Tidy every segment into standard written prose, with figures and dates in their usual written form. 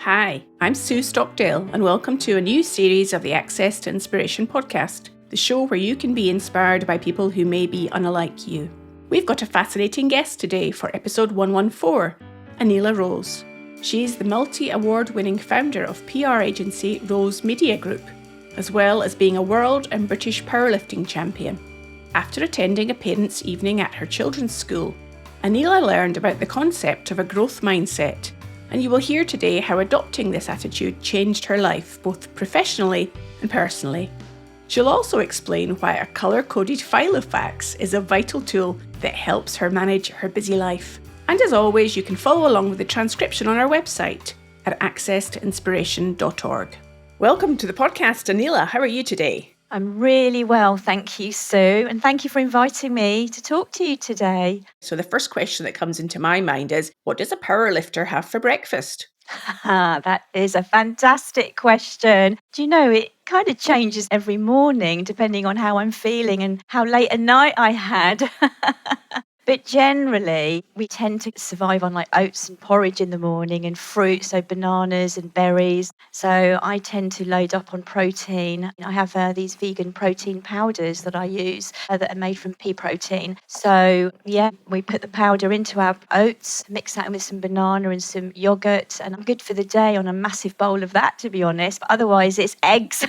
Hi, I'm Sue Stockdale, and welcome to a new series of the Access to Inspiration podcast, the show where you can be inspired by people who may be unlike you. We've got a fascinating guest today for episode 114, Aneela Rose. She's the multi-award-winning founder of PR agency Rose Media Group, as well as being a world and British powerlifting champion. After attending a parents' evening at her children's school, Aneela learned about the concept of a growth mindset, and you will hear today how adopting this attitude changed her life, both professionally and personally. She'll also explain why a colour-coded file of facts is a vital tool that helps her manage her busy life. And as always, you can follow along with the transcription on our website at accesstoinspiration.org. Welcome to the podcast, Aneela. How are you today? I'm really well, thank you, Sue, and thank you for inviting me to talk to you today. So the first question that comes into my mind is, what does a powerlifter have for breakfast? That is a fantastic question. Do you know, it kind of changes every morning depending on how I'm feeling and how late a night I had. But generally, we tend to survive on like oats and porridge in the morning and fruit, so bananas and berries. So I tend to load up on protein. I have these vegan protein powders that I use that are made from pea protein. So yeah, we put the powder into our oats, mix that with some banana and some yogurt, and I'm good for the day on a massive bowl of that, to be honest. But otherwise, it's eggs.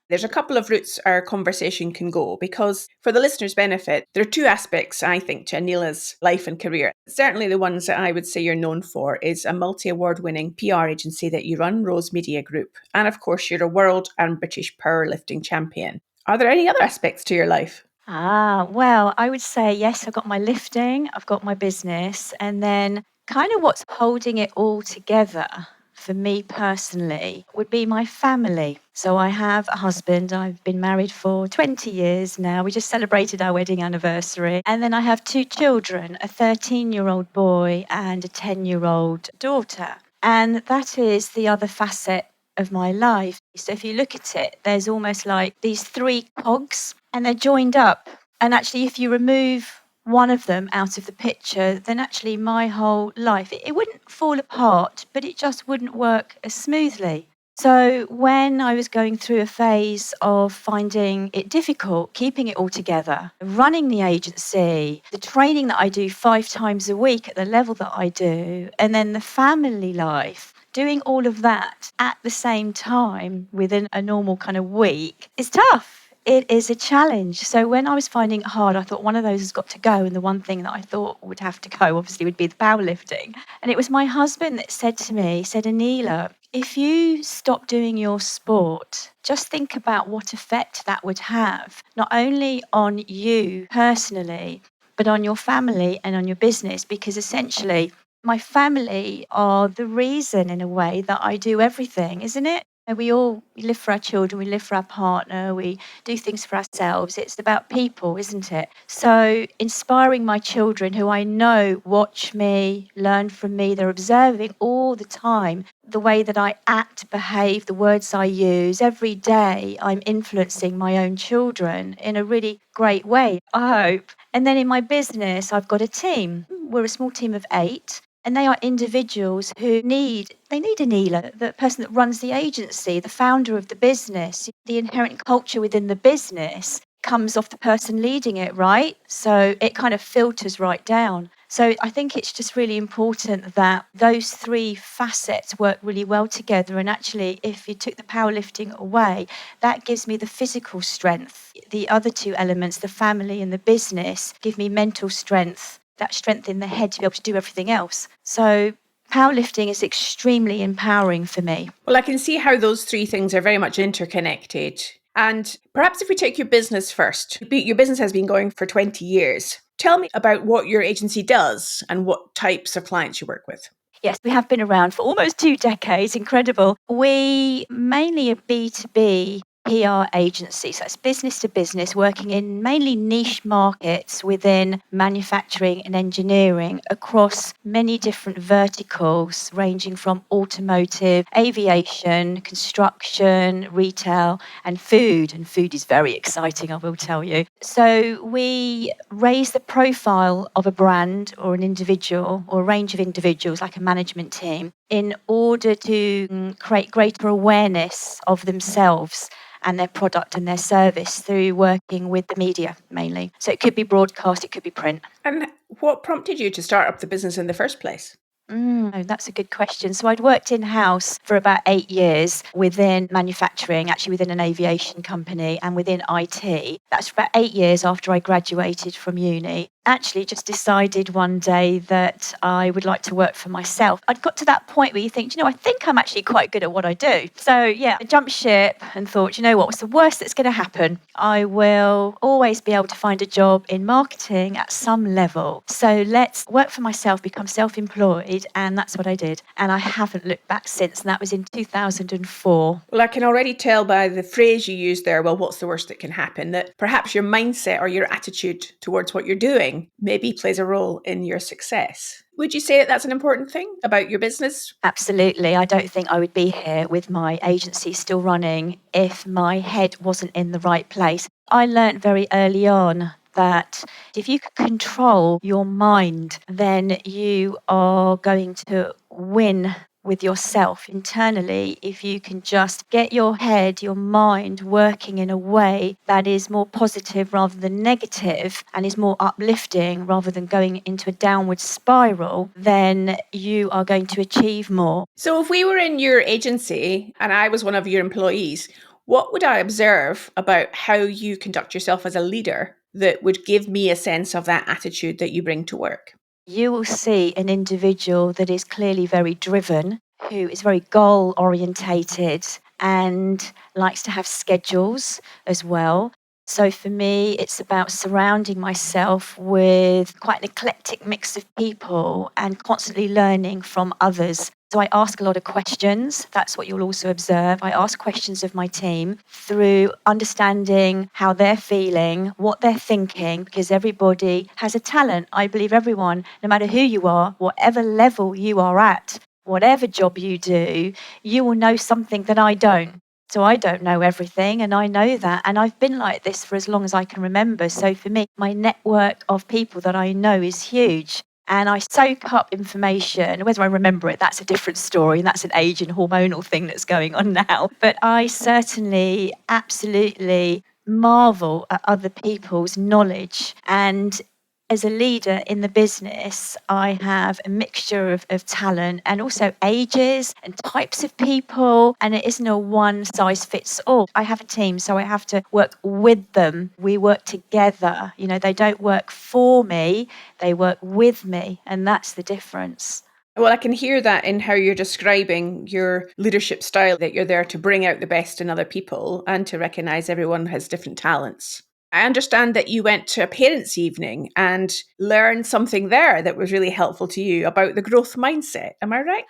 There's a couple of routes our conversation can go because, for the listener's benefit, there are two aspects, I think, to Aneela's life and career. Certainly the ones that I would say you're known for is a multi-award-winning PR agency that you run, Rose Media Group. And of course, you're a world and British powerlifting champion. Are there any other aspects to your life? Well, I would say yes, I've got my lifting, I've got my business, and then kind of what's holding it all together for me personally would be my family. So I have a husband, I've been married for 20 years now. We just celebrated our wedding anniversary. And then I have two children, a 13-year-old boy and a 10-year-old daughter. And that is the other facet of my life. So if you look at it, there's almost like these three cogs and they're joined up. And actually, if you remove one of them out of the picture, then actually my whole life, it wouldn't fall apart, but it just wouldn't work as smoothly. So when I was going through a phase of finding it difficult, keeping it all together, running the agency, the training that I do 5 times a week at the level that I do, and then the family life, doing all of that at the same time within a normal kind of week is tough. It is a challenge. So when I was finding it hard, I thought one of those has got to go. And the one thing that I thought would have to go, obviously, would be the powerlifting. And it was my husband that said to me, Aneela, if you stop doing your sport, just think about what effect that would have, not only on you personally, but on your family and on your business, because essentially my family are the reason in a way that I do everything, isn't it? And we live for our children, we live for our partner, we do things for ourselves. It's about people, isn't it? So inspiring my children who I know watch me, learn from me, they're observing all the time the way that I act, behave, the words I use. Every day I'm influencing my own children in a really great way, I hope. And then in my business, I've got a team. We're a small team of 8. And they are individuals who need Aneela, the person that runs the agency, the founder of the business. The inherent culture within the business comes off the person leading it, right? So it kind of filters right down. So I think it's just really important that those 3 facets work really well together. And actually, if you took the powerlifting away, that gives me the physical strength. The other 2 elements, the family and the business, give me mental strength. That strength in the head to be able to do everything else. So powerlifting is extremely empowering for me. Well, I can see how those 3 things are very much interconnected. And perhaps if we take your business first, your business has been going for 20 years. Tell me about what your agency does and what types of clients you work with. Yes, we have been around for almost 2 decades. Incredible. We mainly are B2B PR agency. So it's business to business, working in mainly niche markets within manufacturing and engineering across many different verticals, ranging from automotive, aviation, construction, retail, and food. And food is very exciting, I will tell you. So we raise the profile of a brand or an individual or a range of individuals, like a management team, in order to create greater awareness of themselves and their product and their service through working with the media mainly. So it could be broadcast, it could be print. And what prompted you to start up the business in the first place? That's a good question. So I'd worked in-house for about 8 years within manufacturing, actually within an aviation company and within IT. That's for about 8 years after I graduated from uni. Actually just decided one day that I would like to work for myself. I'd got to that point where you think, I think I'm actually quite good at what I do. So yeah, I jumped ship and thought, what's the worst that's going to happen? I will always be able to find a job in marketing at some level. So let's work for myself, become self-employed. And that's what I did. And I haven't looked back since. And that was in 2004. Well, I can already tell by the phrase you used there, well, what's the worst that can happen? That perhaps your mindset or your attitude towards what you're doing maybe plays a role in your success. Would you say that that's an important thing about your business? Absolutely. I don't think I would be here with my agency still running if my head wasn't in the right place. I learned very early on that if you can control your mind, then you are going to win with yourself internally if you can just get your head, your mind working in a way that is more positive rather than negative and is more uplifting rather than going into a downward spiral, then you are going to achieve more. So if we were in your agency and I was one of your employees, what would I observe about how you conduct yourself as a leader that would give me a sense of that attitude that you bring to work? You will see an individual that is clearly very driven, who is very goal orientated and likes to have schedules as well. So for me, it's about surrounding myself with quite an eclectic mix of people and constantly learning from others. So I ask a lot of questions. That's what you'll also observe. I ask questions of my team through understanding how they're feeling, what they're thinking, because everybody has a talent. I believe everyone, no matter who you are, whatever level you are at, whatever job you do, you will know something that I don't. So I don't know everything, and I know that. And I've been like this for as long as I can remember. So for me, my network of people that I know is huge. And I soak up information. Whether I remember it, that's a different story. And that's an age and hormonal thing that's going on now. But I certainly absolutely marvel at other people's knowledge. And as a leader in the business, I have a mixture of talent and also ages and types of people, and it isn't a one size fits all. I have a team, so I have to work with them. We work together. They don't work for me, they work with me, and that's the difference. Well, I can hear that in how you're describing your leadership style, that you're there to bring out the best in other people and to recognize everyone has different talents. I understand that you went to a parents' evening and learned something there that was really helpful to you about the growth mindset. Am I right?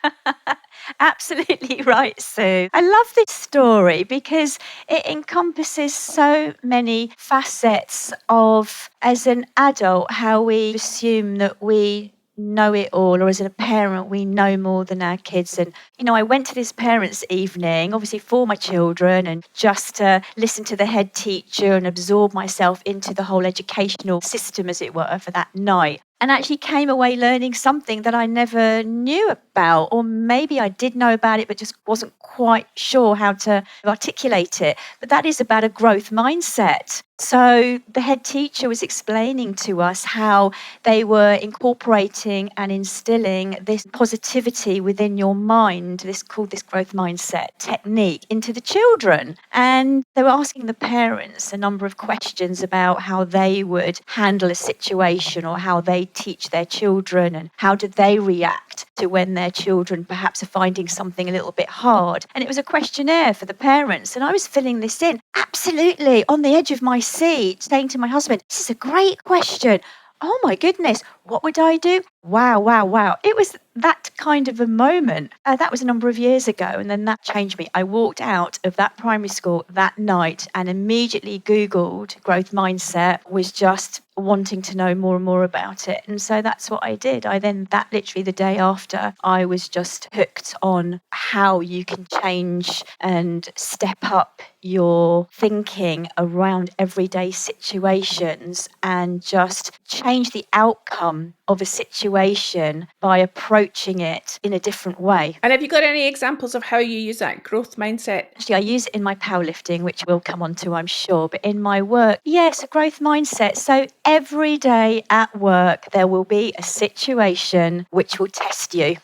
Absolutely right, Sue. I love this story because it encompasses so many facets of, as an adult, how we assume that we know it all, or as a parent we know more than our kids. And I went to this parents' evening obviously for my children and just to listen to the head teacher and absorb myself into the whole educational system, as it were, for that night. And actually came away learning something that I never knew about, or maybe I did know about it but just wasn't quite sure how to articulate it. But that is about a growth mindset. So the head teacher was explaining to us how they were incorporating and instilling this positivity within your mind, this growth mindset technique, into the children. And they were asking the parents a number of questions about how they would handle a situation or how they teach their children and how do they react to when their children perhaps are finding something a little bit hard. And it was a questionnaire for the parents. And I was filling this in absolutely on the edge of my seat, saying to my husband, "This is a great question. Oh my goodness, what would I do? Wow, wow, wow." It was that kind of a moment, that was a number of years ago, and then that changed me. I walked out of that primary school that night and immediately Googled growth mindset, was just wanting to know more and more about it. And so that's what I did. That literally the day after, I was just hooked on how you can change and step up your thinking around everyday situations and just change the outcome of a situation by approaching it in a different way. And have you got any examples of how you use that growth mindset? Actually, I use it in my powerlifting, which we'll come on to, I'm sure. But in my work, yes, a growth mindset. So every day at work, there will be a situation which will test you.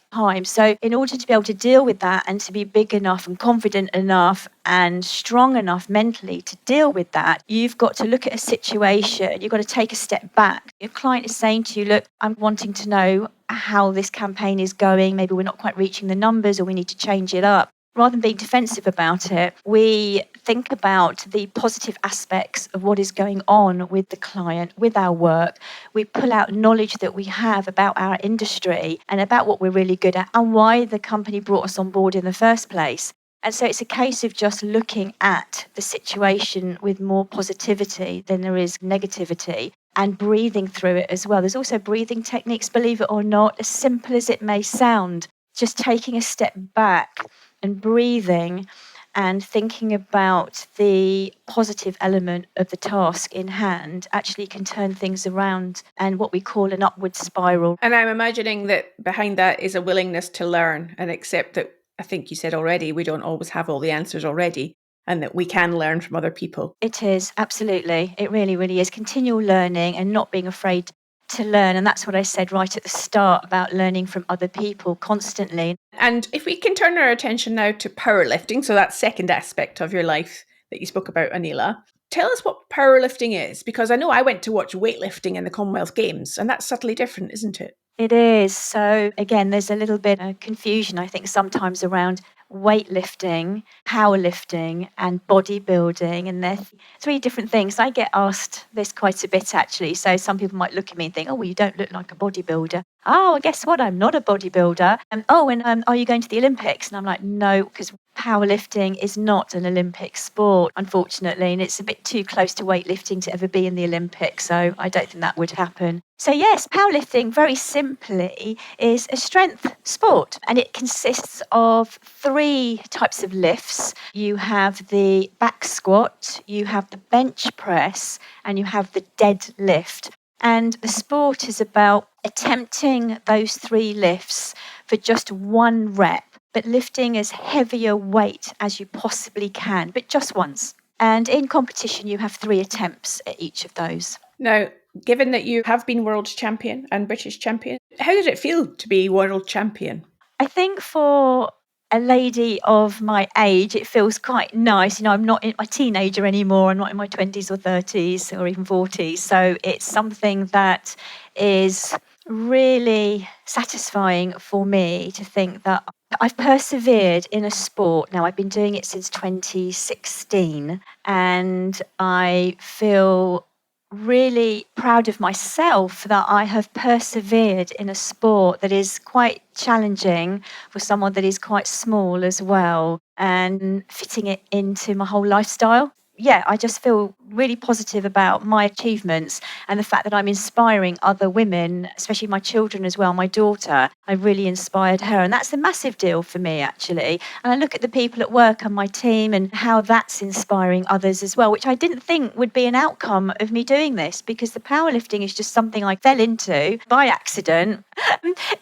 So in order to be able to deal with that and to be big enough and confident enough and strong enough mentally to deal with that, you've got to look at a situation. You've got to take a step back. Your client is saying to you, look, I'm wanting to know how this campaign is going. Maybe we're not quite reaching the numbers or we need to change it up. Rather than being defensive about it, we think about the positive aspects of what is going on with the client, with our work. We pull out knowledge that we have about our industry and about what we're really good at and why the company brought us on board in the first place. And so it's a case of just looking at the situation with more positivity than there is negativity and breathing through it as well. There's also breathing techniques, believe it or not, as simple as it may sound, just taking a step back and breathing and thinking about the positive element of the task in hand actually can turn things around and what we call an upward spiral. And I'm imagining that behind that is a willingness to learn and accept that, I think you said already, we don't always have all the answers already and that we can learn from other people. It is, absolutely. It really, really is. Continual learning and not being afraid to learn. And that's what I said right at the start about learning from other people constantly. And if we can turn our attention now to powerlifting, so that second aspect of your life that you spoke about, Aneela, tell us what powerlifting is, because I know I went to watch weightlifting in the Commonwealth Games, and that's subtly different, isn't it? It is. So again, there's a little bit of confusion, I think, sometimes around weightlifting, powerlifting, and bodybuilding. And they're three different things. I get asked this quite a bit, actually. So some people might look at me and think, oh, well, you don't look like a bodybuilder. Oh, well, guess what? I'm not a bodybuilder. Are you going to the Olympics? And I'm like, no, because powerlifting is not an Olympic sport, unfortunately, and it's a bit too close to weightlifting to ever be in the Olympics, so I don't think that would happen. So yes, powerlifting, very simply, is a strength sport, and it consists of three types of lifts. You have the back squat, you have the bench press, and you have the deadlift. And the sport is about attempting those three lifts for just one rep, but lifting as heavy a weight as you possibly can, but just once. And in competition, you have 3 attempts at each of those. Now, given that you have been world champion and British champion, how did it feel to be world champion? I think for a lady of my age, it feels quite nice. I'm not a teenager anymore. I'm not in my 20s or 30s or even 40s. So it's something that is really satisfying for me to think that I've persevered in a sport. Now, I've been doing it since 2016, and I feel really proud of myself that I have persevered in a sport that is quite challenging for someone that is quite small as well, and fitting it into my whole lifestyle. Yeah, I just feel really positive about my achievements and the fact that I'm inspiring other women, especially my children as well. My daughter, I really inspired her, and that's a massive deal for me, actually. And I look at the people at work and my team and how that's inspiring others as well, which I didn't think would be an outcome of me doing this, because the powerlifting is just something I fell into by accident.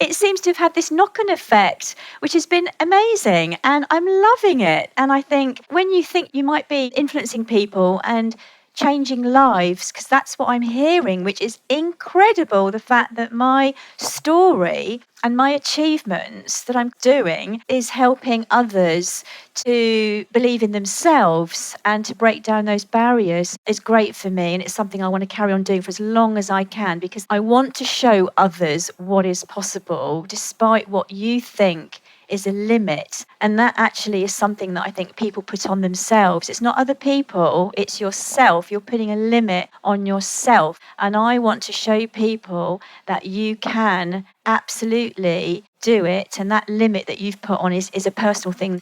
It seems to have had this knock-on effect, which has been amazing, and I'm loving it. And I think when you think you might be influencing people and changing lives, because that's what I'm hearing, which is incredible. The fact that my story and my achievements that I'm doing is helping others to believe in themselves and to break down those barriers is great for me. And it's something I want to carry on doing for as long as I can, because I want to show others what is possible, despite what you think is a limit. And that actually is something that I think people put on themselves. It's not other people, it's yourself. You're putting a limit on yourself. And I want to show people that you can absolutely do it. And that limit that you've put on is a personal thing.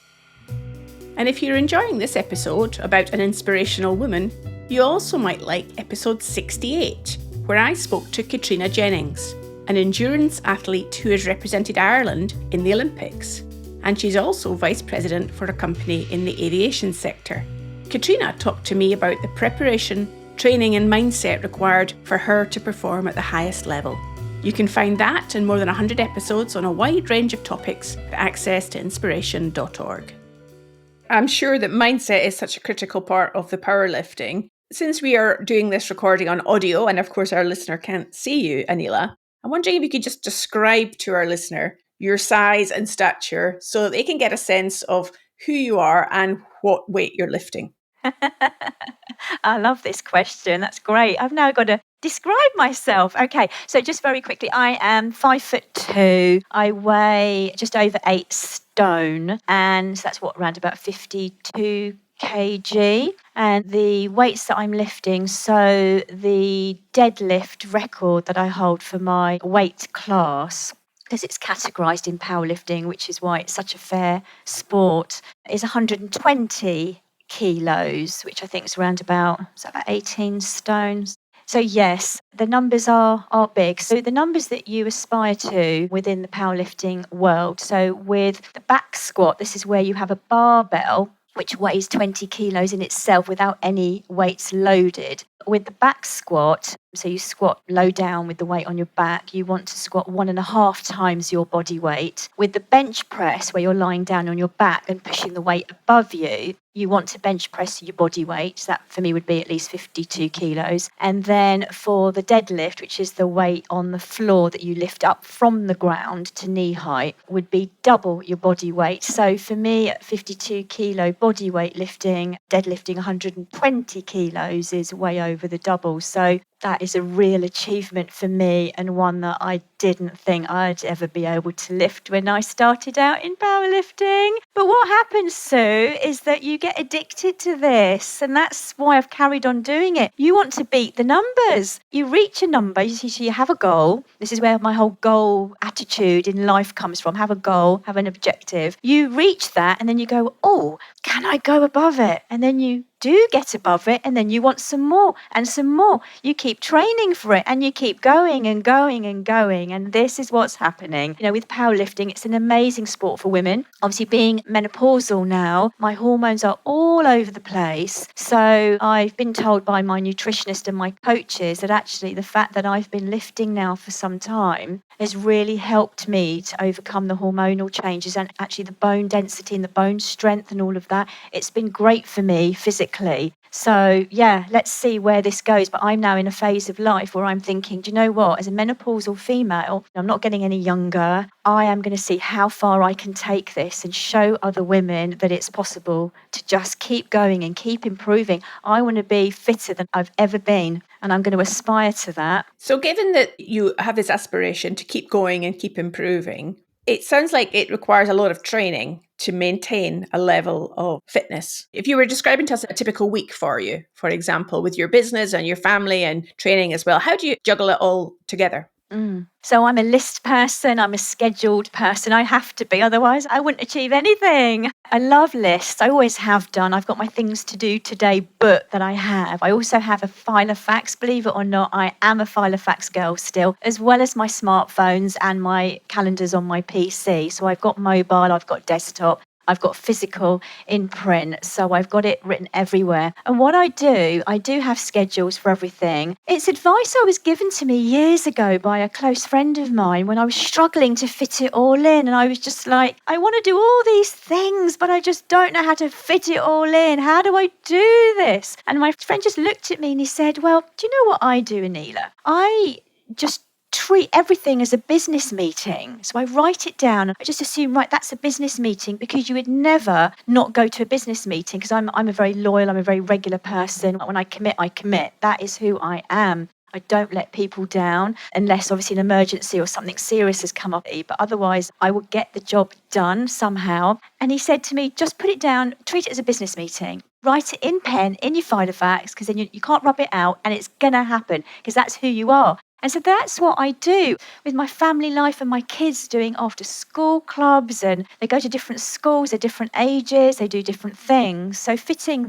And if you're enjoying this episode about an inspirational woman, you also might like episode 68, where I spoke to Katrina Jennings, an endurance athlete who has represented Ireland in the Olympics. And she's also vice president for a company in the aviation sector. Katrina talked to me about the preparation, training and mindset required for her to perform at the highest level. You can find that and more than 100 episodes on a wide range of topics at accesstoinspiration.org. I'm sure that mindset is such a critical part of the powerlifting. Since we are doing this recording on audio, and of course our listener can't see you, Aneela, I'm wondering if you could just describe to our listener your size and stature so that they can get a sense of who you are and what weight you're lifting. I love this question. That's great. I've now got to describe myself. Okay, so just very quickly, I am 5'2". I weigh just over 8 stone, and that's around about 52 kg. And the weights that I'm lifting, so the deadlift record that I hold for my weight class, because it's categorised in powerlifting, which is why it's such a fair sport, is 120 kilos, which I think is around about 18 stones. So yes, the numbers are big. So the numbers that you aspire to within the powerlifting world. So with the back squat, this is where you have a barbell which weighs 20 kilos in itself without any weights loaded. With the back squat, so you squat low down with the weight on your back, you want to squat 1.5 times your body weight. With the bench press, where you're lying down on your back and pushing the weight above you, you want to bench press your body weight. So that for me would be at least 52 kilos. And then for the deadlift, which is the weight on the floor that you lift up from the ground to knee height, would be double your body weight. So for me, at 52 kilo body weight lifting, deadlifting 120 kilos is way over the double. So that is a real achievement for me, and one that I didn't think I'd ever be able to lift when I started out in powerlifting. But what happens, Sue, is that you get addicted to this, and that's why I've carried on doing it. You want to beat the numbers. You reach a number, you have a goal. This is where my whole goal attitude in life comes from. Have a goal, have an objective. You reach that, and then you go, oh, can I go above it? And then you do get above it, and then you want some more and some more. You keep training for it, and you keep going and going and going. And this is what's happening. You know, with powerlifting, it's an amazing sport for women. Obviously, being menopausal now, my hormones are all over the place. So I've been told by my nutritionist and my coaches that actually the fact that I've been lifting now for some time has really helped me to overcome the hormonal changes and actually the bone density and the bone strength and all of that. It's been great for me physically. So yeah, let's see where this goes. But I'm now in a phase of life where I'm thinking, do you know what? As a menopausal female, I'm not getting any younger. I am going to see how far I can take this and show other women that it's possible to just keep going and keep improving. I want to be fitter than I've ever been, and I'm going to aspire to that. So given that you have this aspiration to keep going and keep improving, it sounds like it requires a lot of training to maintain a level of fitness. If you were describing to us a typical week for you, for example, with your business and your family and training as well, how do you juggle it all together? So I'm a list person, I'm a scheduled person. I have to be, otherwise I wouldn't achieve anything. I love lists, I always have done. I've got my things to do today book that I have. I also have a file of facts, believe it or not, I am a file of facts girl still, as well as my smartphones and my calendars on my PC. So I've got mobile, I've got desktop. I've got physical in print, so I've got it written everywhere. And what I do have schedules for everything. It's advice I was given to me years ago by a close friend of mine when I was struggling to fit it all in. And I was just like, I want to do all these things, but I just don't know how to fit it all in. How do I do this? And my friend just looked at me and he said, well, do you know what I do, Aneela? I just treat everything as a business meeting. So I write it down. I just assume, right, that's a business meeting, because you would never not go to a business meeting, because I'm a very loyal, I'm a very regular person. When I commit, I commit. That is who I am. I don't let people down unless obviously an emergency or something serious has come up. But otherwise, I will get the job done somehow. And he said to me, just put it down, treat it as a business meeting. Write it in pen, in your file of facts, because then you can't rub it out and it's going to happen because that's who you are. And so that's what I do with my family life and my kids doing after school clubs, and they go to different schools, they're different ages, they do different things. So fitting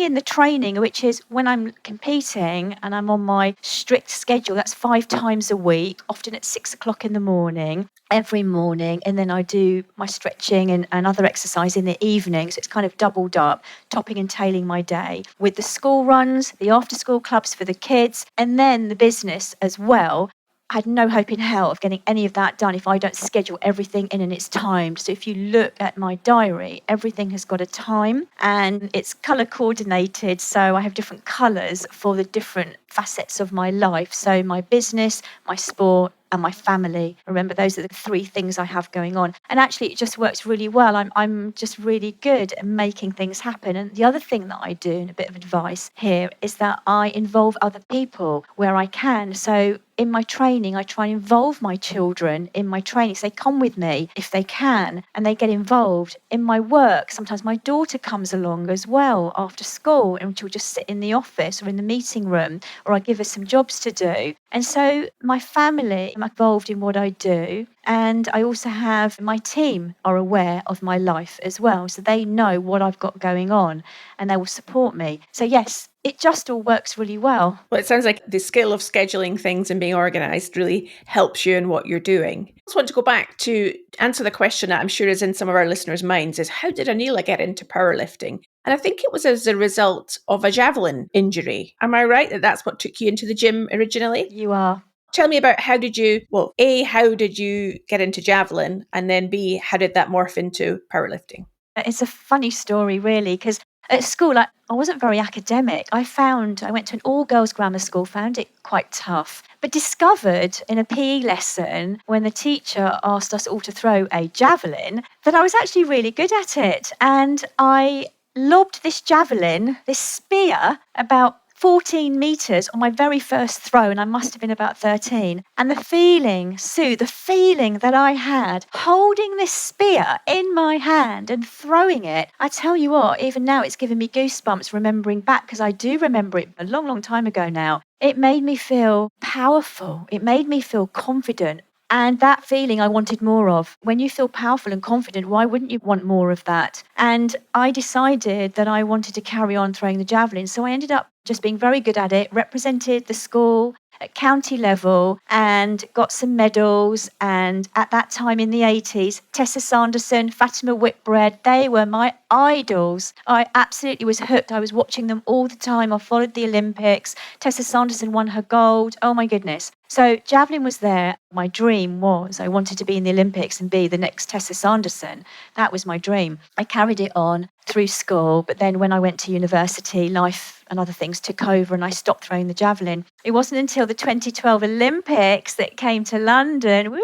in the training, which is when I'm competing and I'm on my strict schedule, that's 5 times a week, often at 6 o'clock in the morning, every morning. And then I do my stretching and other exercise in the evening. So it's kind of doubled up, topping and tailing my day with the school runs, the after school clubs for the kids, and then the business as well. I had no hope in hell of getting any of that done if I don't schedule everything in its time. So if you look at my diary, everything has got a time and it's colour coordinated. So I have different colours for the different facets of my life. So my business, my sport, and my family. Remember, those are the 3 things I have going on. And actually, it just works really well. I'm just really good at making things happen. And the other thing that I do, and a bit of advice here, is that I involve other people where I can. So in my training, I try and involve my children in my training. So they come with me if they can, and they get involved. In my work, sometimes my daughter comes along as well after school, and she'll just sit in the office or in the meeting room, or I give her some jobs to do. And so my family are involved in what I do. And I also have my team are aware of my life as well. So they know what I've got going on and they will support me. So yes, it just all works really well. Well, it sounds like the skill of scheduling things and being organised really helps you in what you're doing. I just want to go back to answer the question that I'm sure is in some of our listeners' minds is, how did Aneela get into powerlifting? And I think it was as a result of a javelin injury. Am I right that that's what took you into the gym originally? You are. Tell me about how did you get into javelin? And then B, how did that morph into powerlifting? It's a funny story, really, because at school, I wasn't very academic. I went to an all-girls grammar school, found it quite tough, but discovered in a PE lesson when the teacher asked us all to throw a javelin that I was actually really good at it. And I lobbed this javelin, this spear, about 14 metres on my very first throw, and I must have been about 13. And the feeling, Sue, that I had holding this spear in my hand and throwing it, I tell you what, even now it's given me goosebumps remembering back, because I do remember it a long, long time ago now. It made me feel powerful. It made me feel confident. And that feeling I wanted more of. When you feel powerful and confident, why wouldn't you want more of that? And I decided that I wanted to carry on throwing the javelin. So I ended up just being very good at it, represented the school at county level and got some medals. And at that time in the 80s, Tessa Sanderson, Fatima Whitbread, they were my idols. I absolutely was hooked. I was watching them all the time. I followed the Olympics. Tessa Sanderson won her gold. Oh my goodness. So javelin was there. My dream was I wanted to be in the Olympics and be the next Tessa Sanderson. That was my dream. I carried it on through school, but then when I went to university, life and other things took over and I stopped throwing the javelin. It wasn't until the 2012 Olympics that came to London,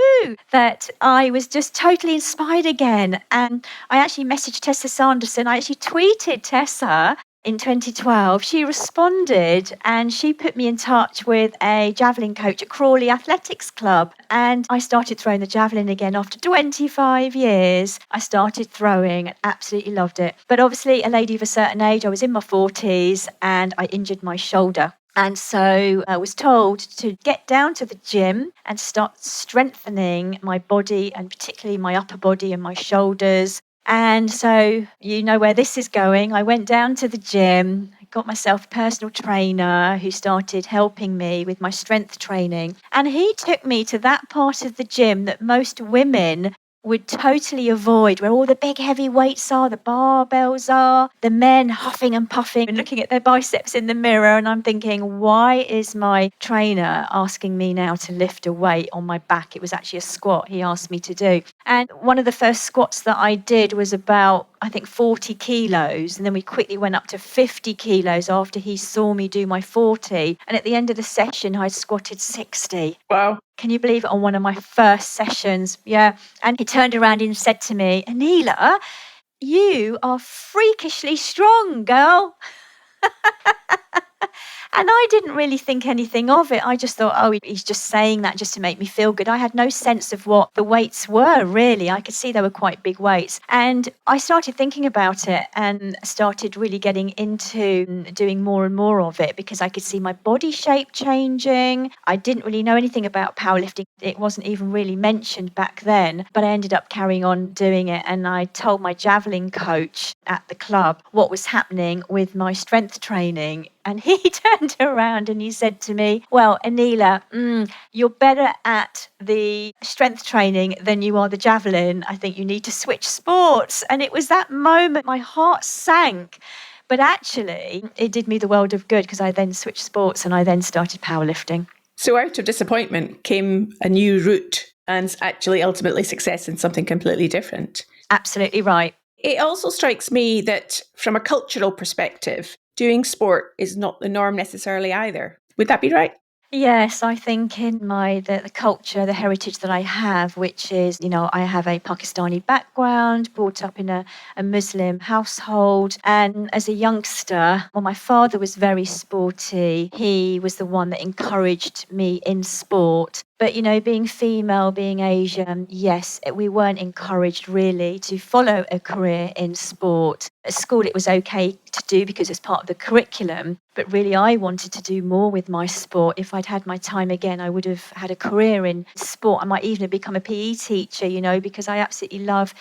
that I was just totally inspired again. And I actually messaged Tessa Sanderson. I actually tweeted Tessa in 2012, she responded and she put me in touch with a javelin coach at Crawley Athletics Club. And I started throwing the javelin again after 25 years. I started throwing and absolutely loved it. But obviously, a lady of a certain age, I was in my 40s and I injured my shoulder. And so I was told to get down to the gym and start strengthening my body, and particularly my upper body and my shoulders. And so you know where this is going. I went down to the gym, got myself a personal trainer who started helping me with my strength training. And he took me to that part of the gym that most women would totally avoid, where all the big heavy weights are, the barbells are, the men huffing and puffing and looking at their biceps in the mirror. And I'm thinking, why is my trainer asking me now to lift a weight on my back? It was actually a squat he asked me to do. And one of the first squats that I did was about, I think, 40 kilos. And then we quickly went up to 50 kilos after he saw me do my 40. And at the end of the session, I squatted 60. Wow. Can you believe it? On one of my first sessions? Yeah. And he turned around and said to me, Aneela, you are freakishly strong, girl. And I didn't really think anything of it. I just thought, oh, he's just saying that just to make me feel good. I had no sense of what the weights were, really. I could see they were quite big weights. And I started thinking about it and started really getting into doing more and more of it because I could see my body shape changing. I didn't really know anything about powerlifting. It wasn't even really mentioned back then, but I ended up carrying on doing it. And I told my javelin coach at the club what was happening with my strength training. And he turned around and he said to me, well, Aneela, you're better at the strength training than you are the javelin. I think you need to switch sports. And it was that moment my heart sank. But actually, it did me the world of good because I then switched sports and I then started powerlifting. So out of disappointment came a new route and actually ultimately success in something completely different. Absolutely right. It also strikes me that from a cultural perspective, doing sport is not the norm necessarily either. Would that be right? Yes, I think in the culture, the heritage that I have, which is, I have a Pakistani background, brought up in a Muslim household. And as a youngster, well, my father was very sporty. He was the one that encouraged me in sport. But, being female, being Asian, yes, we weren't encouraged really to follow a career in sport. At school, it was okay to do because it's part of the curriculum. But really, I wanted to do more with my sport. If I'd had my time again, I would have had a career in sport. I might even have become a PE teacher, because I absolutely love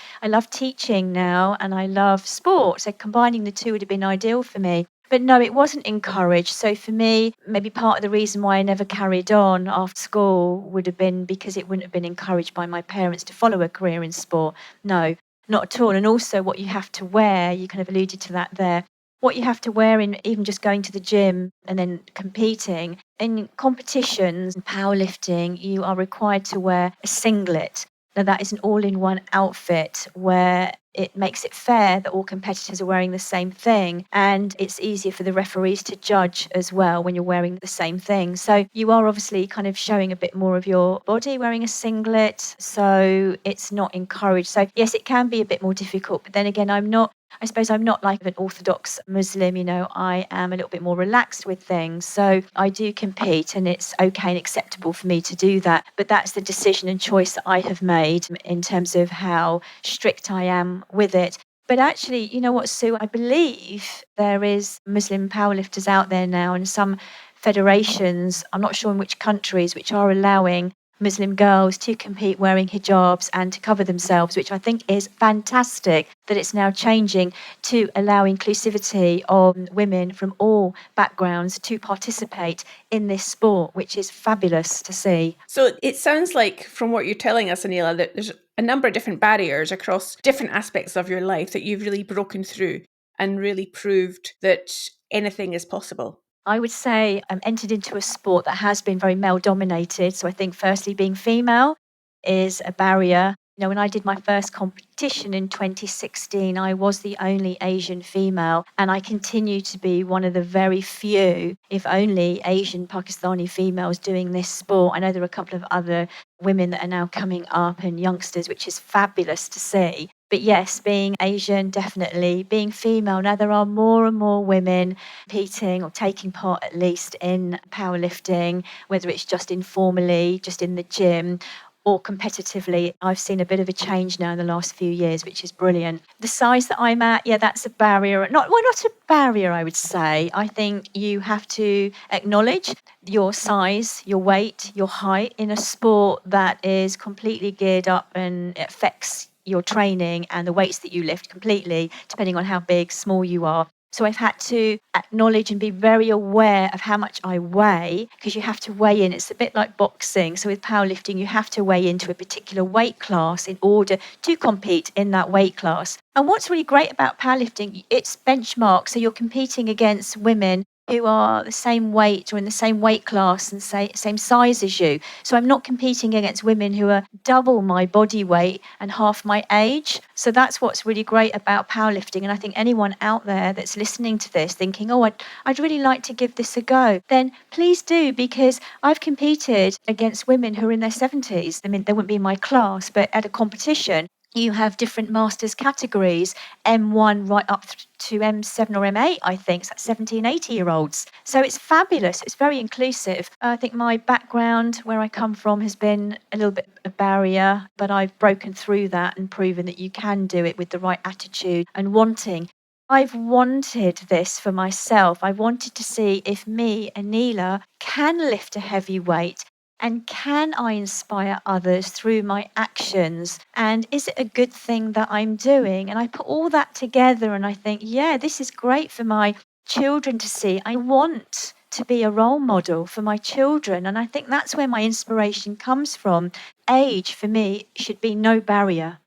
teaching now and I love sport. So combining the two would have been ideal for me. But no, it wasn't encouraged. So for me, maybe part of the reason why I never carried on after school would have been because it wouldn't have been encouraged by my parents to follow a career in sport. No, not at all. And also what you have to wear, you kind of alluded to that there. What you have to wear in even just going to the gym and then competing. In competitions and powerlifting, you are required to wear a singlet. Now, that is an all-in-one outfit where it makes it fair that all competitors are wearing the same thing. And it's easier for the referees to judge as well when you're wearing the same thing. So you are obviously kind of showing a bit more of your body wearing a singlet. So it's not encouraged. So yes, it can be a bit more difficult. But then again, I suppose I'm not like an Orthodox Muslim, I am a little bit more relaxed with things. So I do compete and it's okay and acceptable for me to do that. But that's the decision and choice that I have made in terms of how strict I am with it. But actually, you know what, Sue, I believe there is Muslim powerlifters out there now and some federations, I'm not sure in which countries, which are allowing Muslim girls to compete wearing hijabs and to cover themselves, which I think is fantastic that it's now changing to allow inclusivity of women from all backgrounds to participate in this sport, which is fabulous to see. So it sounds like from what you're telling us, Aneela, that there's a number of different barriers across different aspects of your life that you've really broken through and really proved that anything is possible. I would say I'm entered into a sport that has been very male dominated. So I think firstly being female is a barrier. When I did my first competition in 2016, I was the only Asian female, and I continue to be one of the very few, if only, Asian Pakistani females doing this sport. I know there are a couple of other women that are now coming up and youngsters, which is fabulous to see. But yes, being Asian, definitely. Being female, now there are more and more women competing or taking part at least in powerlifting, whether it's just informally, just in the gym, or competitively. I've seen a bit of a change now in the last few years, which is brilliant. The size that I'm at, yeah, that's a barrier. Not a barrier, I would say. I think you have to acknowledge your size, your weight, your height in a sport that is completely geared up and it affects your training and the weights that you lift completely, depending on how big, small you are. So I've had to acknowledge and be very aware of how much I weigh, because you have to weigh in. It's a bit like boxing. So with powerlifting, you have to weigh into a particular weight class in order to compete in that weight class. And what's really great about powerlifting, it's benchmark. So you're competing against women who are the same weight or in the same weight class and same size as you. So I'm not competing against women who are double my body weight and half my age. So that's what's really great about powerlifting. And I think anyone out there that's listening to this thinking, oh, I'd really like to give this a go, then please do, because I've competed against women who are in their 70s. I mean, they wouldn't be in my class, but at a competition, You have different masters categories, M1 right up to M7 or M8, I think. So that's 17, 80-year-olds. So it's fabulous. It's very inclusive. I think my background, where I come from, has been a little bit a barrier, but I've broken through that and proven that you can do it with the right attitude and wanting. I've wanted this for myself. I wanted to see if me, Aneela, can lift a heavy weight. And can I inspire others through my actions? And is it a good thing that I'm doing? And I put all that together and I think, yeah, this is great for my children to see. I want to be a role model for my children. And I think that's where my inspiration comes from. Age, for me, should be no barrier.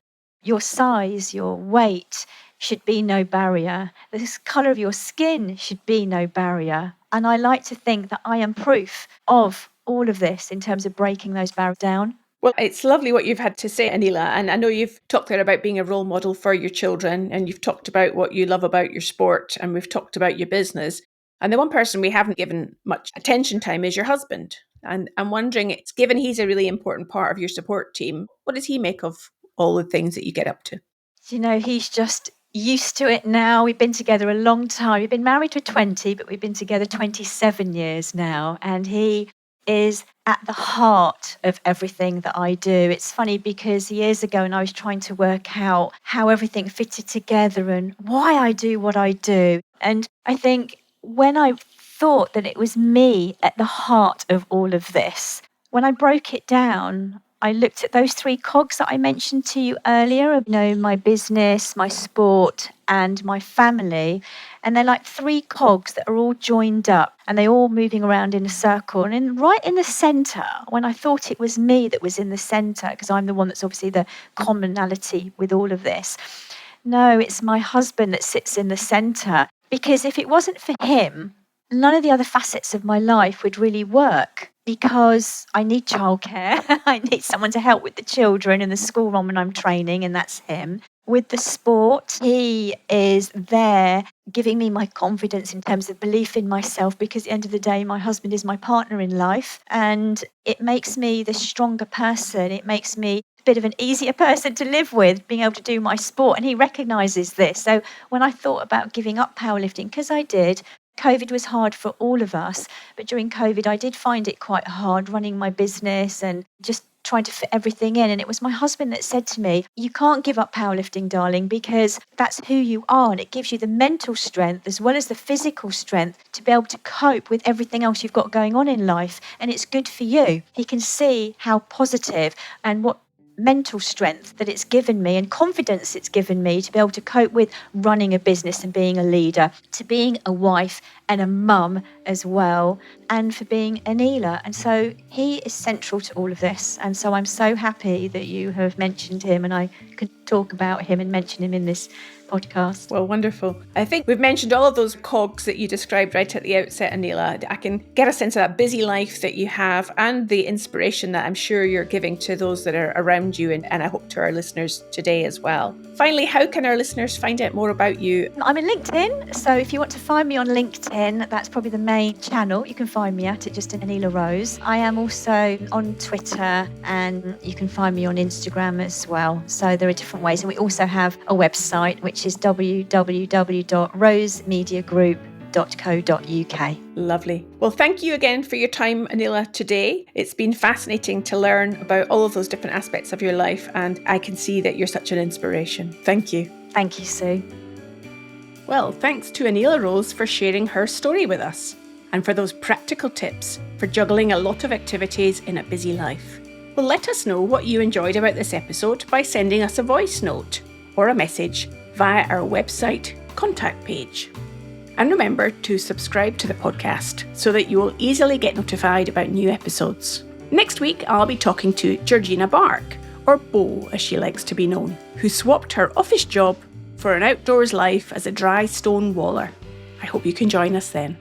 Your size, your weight should be no barrier. The colour of your skin should be no barrier. And I like to think that I am proof of all of this in terms of breaking those barriers down. Well, it's lovely what you've had to say, Aneela. And I know you've talked there about being a role model for your children, and you've talked about what you love about your sport, and we've talked about your business. And the one person we haven't given much attention time is your husband. And I'm wondering, it's given he's a really important part of your support team, what does he make of all the things that you get up to? You know, he's just used to it now. We've been together a long time. We've been married for 20, but we've been together 27 years now. And he is at the heart of everything that I do. It's funny because years ago, when I was trying to work out how everything fitted together and why I do what I do. And I think when I thought that it was me at the heart of all of this, when I broke it down, I looked at those 3 cogs that I mentioned to you earlier, my business, my sport, and my family. And they're like 3 cogs that are all joined up and they're all moving around in a circle. And right in the centre, when I thought it was me that was in the centre, because I'm the one that's obviously the commonality with all of this. No, it's my husband that sits in the centre. Because if it wasn't for him, none of the other facets of my life would really work. Because I need childcare, I need someone to help with the children and the school run when I'm training, and that's him. With the sport, he is there giving me my confidence in terms of belief in myself, because at the end of the day, my husband is my partner in life, and it makes me the stronger person. It makes me a bit of an easier person to live with, being able to do my sport, and he recognises this. So when I thought about giving up powerlifting, because I did, COVID was hard for all of us, but during COVID, I did find it quite hard running my business and just trying to fit everything in. And it was my husband that said to me, you can't give up powerlifting, darling, because that's who you are. And it gives you the mental strength as well as the physical strength to be able to cope with everything else you've got going on in life. And it's good for you. He can see how positive and what mental strength that it's given me and confidence it's given me to be able to cope with running a business and being a leader, to being a wife and a mum as well, and for being Aneela. And so he is central to all of this. And so I'm so happy that you have mentioned him and I could talk about him and mention him in this podcast. Well, wonderful. I think we've mentioned all of those cogs that you described right at the outset, Aneela. I can get a sense of that busy life that you have and the inspiration that I'm sure you're giving to those that are around you, and I hope to our listeners today as well. Finally, how can our listeners find out more about you? I'm in LinkedIn, so if you want to find me on LinkedIn, that's probably the main channel. You can find me at it, just Aneela Rose. I am also on Twitter, and you can find me on Instagram as well. So there are different ways. And we also have a website, which is www.rosemediagroup.co.uk. Lovely. Well, thank you again for your time, Aneela, today. It's been fascinating to learn about all of those different aspects of your life, and I can see that you're such an inspiration. Thank you. Thank you, Sue. Well, thanks to Aneela Rose for sharing her story with us and for those practical tips for juggling a lot of activities in a busy life. Well, let us know what you enjoyed about this episode by sending us a voice note or a message via our website contact page. And remember to subscribe to the podcast so that you will easily get notified about new episodes. Next week, I'll be talking to Georgina Bark, or Bo as she likes to be known, who swapped her office job for an outdoors life as a dry stone waller. I hope you can join us then.